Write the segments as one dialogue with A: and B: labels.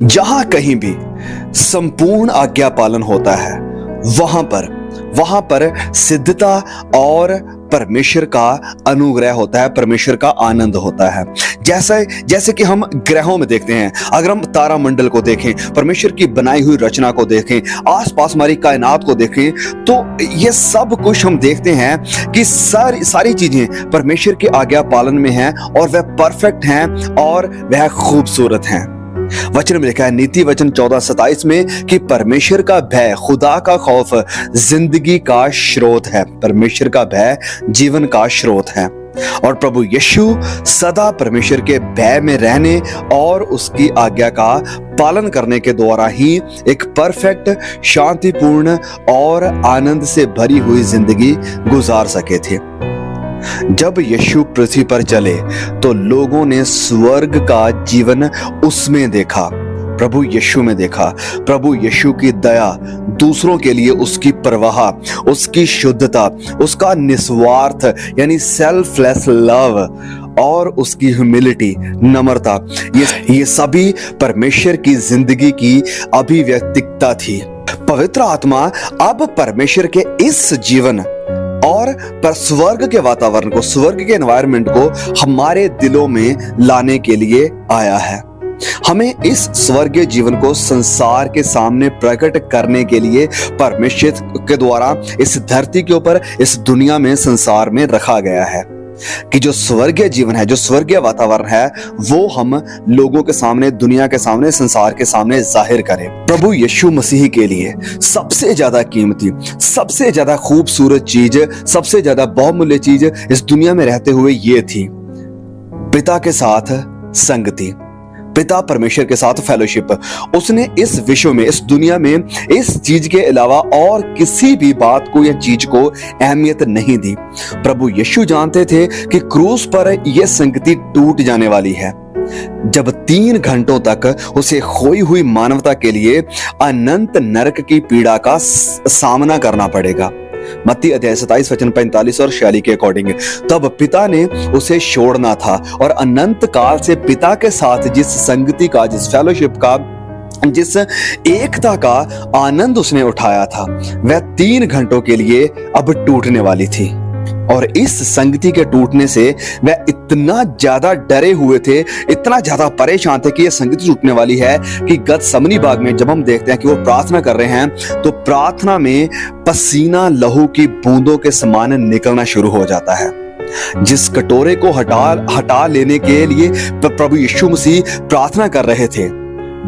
A: जहां कहीं भी संपूर्ण आज्ञा पालन होता है वहां पर सिद्धता और परमेश्वर का अनुग्रह होता है, परमेश्वर का आनंद होता है। जैसे कि हम ग्रहों में देखते हैं, अगर हम तारामंडल को देखें, परमेश्वर की बनाई हुई रचना को देखें, आसपास हमारी कायनात को देखें, तो ये सब कुछ हम देखते हैं कि सारी चीजें परमेश्वर की आज्ञा पालन में हैं और वह परफेक्ट हैं और वह खूबसूरत हैं। वचन में लिखा है नीति वचन 14:27 में कि परमेश्वर का भय, खुदा का खौफ जिंदगी का स्रोत है। परमेश्वर का भय जीवन का स्रोत है और प्रभु यीशु सदा परमेश्वर के भय में रहने और उसकी आज्ञा का पालन करने के द्वारा ही एक परफेक्ट, शांतिपूर्ण और आनंद से भरी हुई जिंदगी गुजार सके थे। जब यीशु पृथ्वी पर चले तो लोगों ने स्वर्ग का जीवन उसमें देखा, प्रभु यीशु में देखा। प्रभु यीशु की दया, दूसरों के लिए उसकी परवाह, उसकी शुद्धता, उसका निस्वार्थ यानी सेल्फलेस लव और उसकी ह्यूमिलिटी, नम्रता, ये सभी परमेश्वर की जिंदगी की अभिव्यक्तिकता थी। पवित्र आत्मा अब परमेश्वर के इस जीवन और पर स्वर्ग के वातावरण को, स्वर्ग के एनवायरनमेंट को हमारे दिलों में लाने के लिए आया है। हमें इस स्वर्गीय जीवन को संसार के सामने प्रकट करने के लिए परमेश्वर के द्वारा इस धरती के ऊपर, इस दुनिया में, संसार में रखा गया है कि जो स्वर्गीय जीवन है, जो स्वर्गीय वातावरण है, वो हम लोगों के सामने, दुनिया के सामने, संसार के सामने जाहिर करें। प्रभु यीशु मसीह के लिए सबसे ज्यादा कीमती, सबसे ज्यादा खूबसूरत चीज, सबसे ज्यादा बहुमूल्य चीज इस दुनिया में रहते हुए ये थी पिता के साथ संगति, पिता परमेश्वर के साथ फेलोशिप। उसने इस विश्व में, इस दुनिया में इस चीज के अलावा और किसी भी बात को या चीज को अहमियत नहीं दी। प्रभु यीशु जानते थे कि क्रूस पर यह संगति टूट जाने वाली है, जब 3 घंटों तक उसे खोई हुई मानवता के लिए अनंत नरक की पीड़ा का सामना करना पड़ेगा। मत्ती अध्याय 27 वचन 45 और 46 के अकॉर्डिंग तब पिता ने उसे छोड़ना था और अनंत काल से पिता के साथ जिस संगति का, जिस फेलोशिप का, जिस एकता का आनंद उसने उठाया था, वह 3 घंटों के लिए अब टूटने वाली थी। और इस संगति के टूटने से वह इतना ज्यादा डरे हुए थे, इतना ज्यादा परेशान थे कि यह संगति टूटने वाली है कि गतसमनी बाग में जब हम देखते हैं कि वो प्रार्थना कर रहे हैं तो प्रार्थना में पसीना लहू की बूंदों के समान निकलना शुरू हो जाता है। जिस कटोरे को हटा लेने के लिए प्रभु यीशु मसीह प्रार्थना कर रहे थे,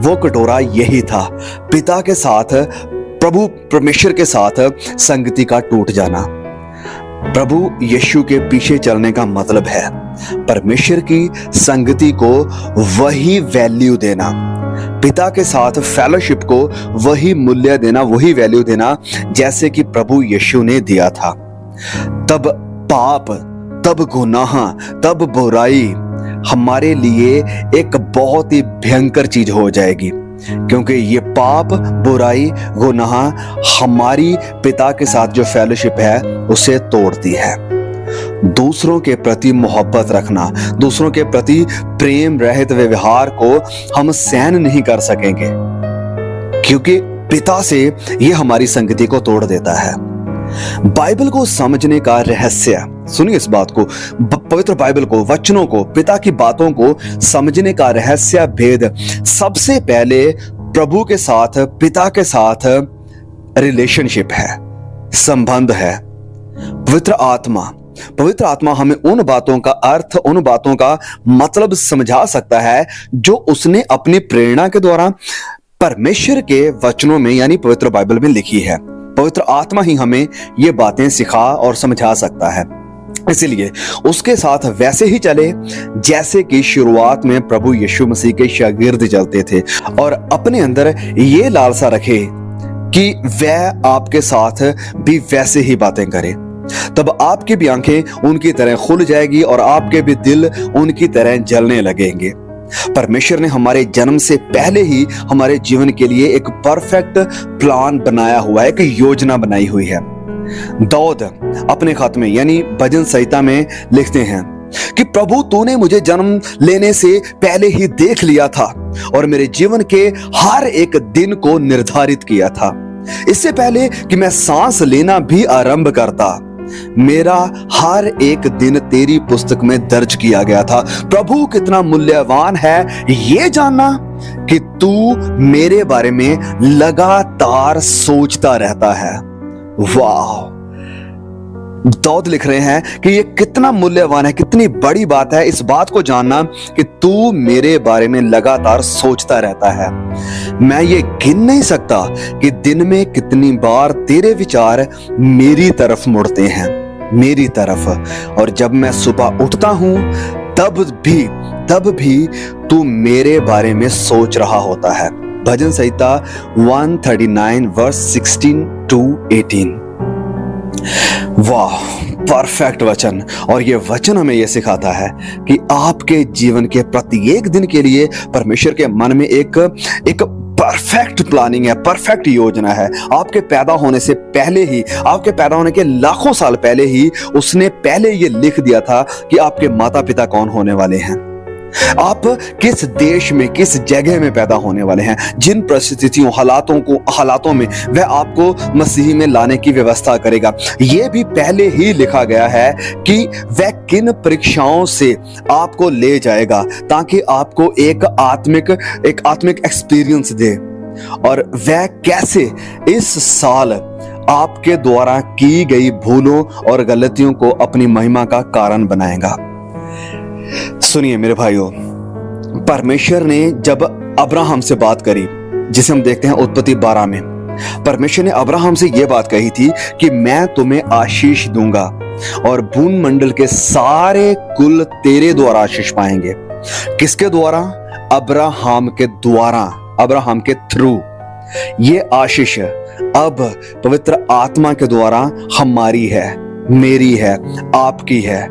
A: वो कटोरा यही था, पिता के साथ, प्रभु परमेश्वर के साथ संगति का टूट जाना। प्रभु यीशु के पीछे चलने का मतलब है परमेश्वर की संगति को वही वैल्यू देना, पिता के साथ फेलोशिप को वही मूल्य देना, वही वैल्यू देना जैसे कि प्रभु यीशु ने दिया था। तब पाप, तब गुनाह, तब बुराई हमारे लिए एक बहुत ही भयंकर चीज हो जाएगी, क्योंकि ये पाप, बुराई, गुनाह हमारी पिता के साथ जो फेलोशिप है उसे तोड़ती है। दूसरों के प्रति मोहब्बत रखना, दूसरों के प्रति प्रेम रहित व्यवहार को हम सहन नहीं कर सकेंगे, क्योंकि पिता से ये हमारी संगति को तोड़ देता है। बाइबल को समझने का रहस्य, सुनिए इस बात को, पवित्र बाइबल को, वचनों को, पिता की बातों को समझने का रहस्य, भेद सबसे पहले प्रभु के साथ, पिता के साथ रिलेशनशिप है, संबंध है। पवित्र आत्मा हमें उन बातों का अर्थ, उन बातों का मतलब समझा सकता है जो उसने अपनी प्रेरणा के द्वारा परमेश्वर के वचनों में यानी पवित्र बाइबल में लिखी है। पवित्र आत्मा ही हमें ये बातें सिखा और समझा सकता है। इसलिए उसके साथ वैसे ही चले जैसे कि शुरुआत में प्रभु यीशु मसीह के शागिर्द चलते थे, और अपने अंदर ये लालसा रखे कि वह आपके साथ भी वैसे ही बातें करे। तब आपकी भी आंखें उनकी तरह खुल जाएगी और आपके भी दिल उनकी तरह जलने लगेंगे। परमेश्वर ने हमारे जन्म से पहले ही हमारे जीवन के लिए एक परफेक्ट प्लान बनाया हुआ है, एक योजना बनाई हुई है। दाऊद अपने खात्मे यानी भजन संहिता में लिखते हैं कि प्रभु तूने मुझे जन्म लेने से पहले ही देख लिया था और मेरे जीवन के हर एक दिन को निर्धारित किया था। इससे पहले कि मैं सांस लेना भी आरंभ करता, मेरा हर एक दिन तेरी पुस्तक में दर्ज किया गया था। प्रभु कितना मूल्यवान है ये जानना कि तू मेरे बारे में लगातार सोचता रहता है। वाह, दाऊद लिख रहे हैं कि ये कितना मूल्यवान है, कितनी बड़ी बात है इस बात को जानना कि तू मेरे बारे में लगातार सोचता रहता है। मैं ये गिन नहीं सकता कि दिन में कितनी बार तेरे विचार मेरी तरफ मुड़ते हैं, मेरी तरफ। और जब मैं सुबह उठता हूं तब भी तू मेरे बारे में सोच रहा होता है। भजन संहिता 139 वर्स 16 to 18। वाह, परफेक्ट वचन। और ये वचन हमें यह सिखाता है कि आपके जीवन के प्रत्येक दिन के लिए परमेश्वर के मन में एक परफेक्ट प्लानिंग है, परफेक्ट योजना है। आपके पैदा होने से पहले ही, आपके पैदा होने के लाखों साल पहले ही उसने पहले ये लिख दिया था कि आपके माता पिता कौन होने वाले हैं, आप किस देश में, किस जगह में पैदा होने वाले हैं, जिन परिस्थितियों हालातों में वह आपको मसीह में लाने की व्यवस्था करेगा। यह भी पहले ही लिखा गया है कि वह किन परीक्षाओं से आपको ले जाएगा ताकि आपको एक आत्मिक एक्सपीरियंस दे, और वह कैसे इस साल आपके द्वारा की गई भूलों और गलतियों को अपनी महिमा का कारण बनाएगा। सुनिए मेरे भाइयों, परमेश्वर ने जब अब्राहम से बात करी, जिसे हम देखते हैं उत्पत्ति 12 में, परमेश्वर ने अब्राहम से यह बात कही थी कि मैं तुम्हें आशीष दूंगा और भूमंडल के सारे कुल तेरे द्वारा आशीष पाएंगे। किसके द्वारा? अब्राहम के द्वारा, अब्राहम के थ्रू। ये आशीष अब पवित्र आत्मा के द्वारा हमारी है, मेरी है, आपकी है।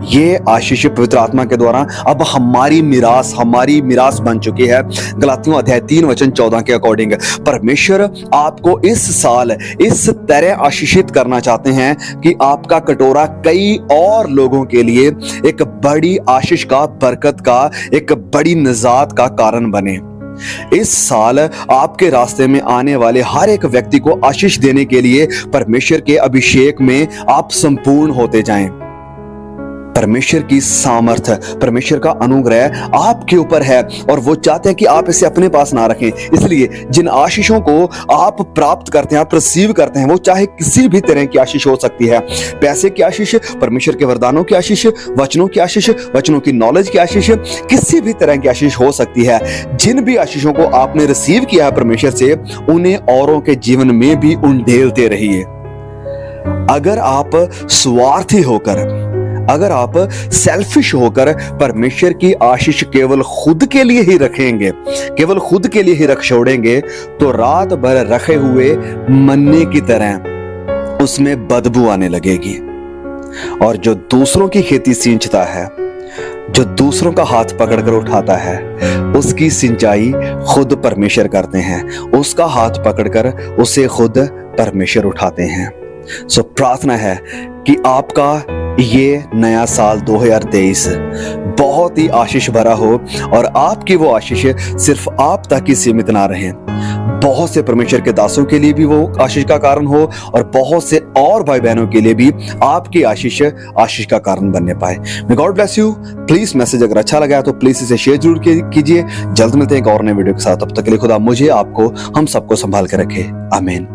A: ये आशीष पवित्र आत्मा के द्वारा अब हमारी मिरास बन चुकी है। गलातियों अध्याय 3 वचन 14 के अकॉर्डिंग परमेश्वर आपको इस साल इस तरह आशीषित करना चाहते हैं कि आपका कटोरा कई और लोगों के लिए एक बड़ी आशीष का, बरकत का, एक बड़ी निजात का कारण बने। इस साल आपके रास्ते में आने वाले हर एक व्यक्ति को आशीष देने के लिए परमेश्वर के अभिषेक में आप संपूर्ण होते जाएं। परमेश्वर की सामर्थ, परमेश्वर का अनुग्रह आपके ऊपर है और वो चाहते हैं कि आप इसे अपने पास ना रखें। इसलिए जिन आशीषों को आप प्राप्त करते हैं, आप रिसीव करते हैं, वो चाहे किसी भी तरह की आशीष हो सकती है। पैसे की आशीष, परमेश्वर के वरदानों की आशीष, वचनों की आशीष, वचनों की नॉलेज की आशीष, किसी भी तरह की आशीष हो सकती है। जिन भी आशीषों को आपने रिसीव किया है परमेश्वर से, उन्हें औरों के जीवन में भी उंडेलते रहिए। अगर आप स्वार्थी होकर, अगर आप सेल्फिश होकर परमेश्वर की आशीष केवल खुद के लिए ही रखेंगे, केवल खुद के लिए ही रख छोड़ेंगे, तो रात भर रखे हुए मन्ने की तरह उसमें बदबू आने लगेगी। और जो दूसरों की खेती सींचता है, जो दूसरों का हाथ पकड़कर उठाता है, उसकी सिंचाई खुद परमेश्वर करते हैं। उसका हाथ पकड़कर उसे खुद परमेश्वर उठाते हैं। सो प्रार्थना है कि आपका ये नया साल 2023 बहुत ही आशीष भरा हो और आपकी वो आशीष सिर्फ आप तक ही सीमित ना रहे, बहुत से परमेश्वर के दासों के लिए भी वो आशीष का कारण हो और बहुत से और भाई बहनों के लिए भी आपकी आशीष का कारण बनने पाए। May God bless you. Please message अगर अच्छा लगा तो प्लीज इसे शेयर जरूर कीजिए। जल्द मिलते हैं एक और नए वीडियो के साथ। तब तक के लिए खुदा मुझे, आपको, हम सबको संभाल के रखे। आमीन।